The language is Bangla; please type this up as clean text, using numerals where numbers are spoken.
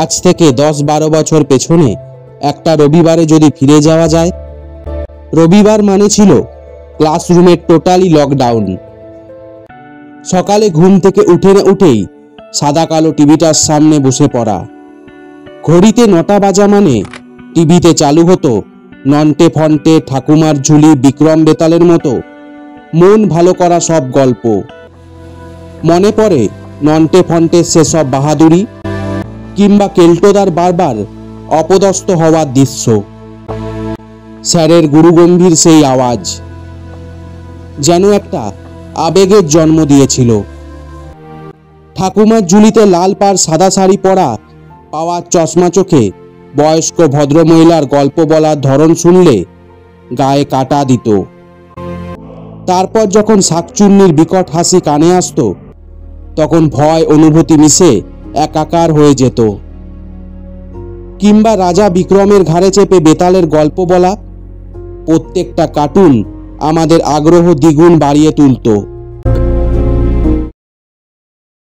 আজ থেকে 10-12 বছর পেছনে একটা রবিবারে যদি ফিরে যাওয়া যায়, রবিবার মানে ছিল ক্লাসরুমের টোটালি লকডাউন। সকালে ঘুম থেকে উঠে না উঠেই সাদা কালো টিভিটার সামনে বসে পড়া। ঘড়িতে 9টা বাজা মানে টিভিতে চালু হতো নন্টে ফন্টে, ঠাকুমার ঝুলি, বিক্রম বেতালের মতো মন ভালো করা সব গল্প। মনে পড়ে নন্টে ফন্টের সেসব বাহাদুরি, কিংবা কেল্টোদার বারবার অপদস্থ হওয়ার দৃশ্য। স্যারের গুরুগম্ভীর সেই আওয়াজ যেন একটা আবেগের জন্ম দিয়েছিল। ঠাকুমার ঝুলিতে লাল পাড় সাদা শাড়ি পরা, পাওয়ার চশমা চোখে বয়স্ক ভদ্রমহিলার গল্প বলার ধরন শুনলে গায়ে কাঁটা দিত। তারপর যখন শাকচুন্নির বিকট হাসি কানে আসতো, তখন ভয় অনুভূতি মিশে একাকার হয়ে যেত। কিংবা রাজা বিক্রমের ঘাড়ে চেপে বেতালের গল্প বলা, প্রত্যেকটা কার্টুন আমাদের আগ্রহ দ্বিগুণ বাড়িয়ে তুলত।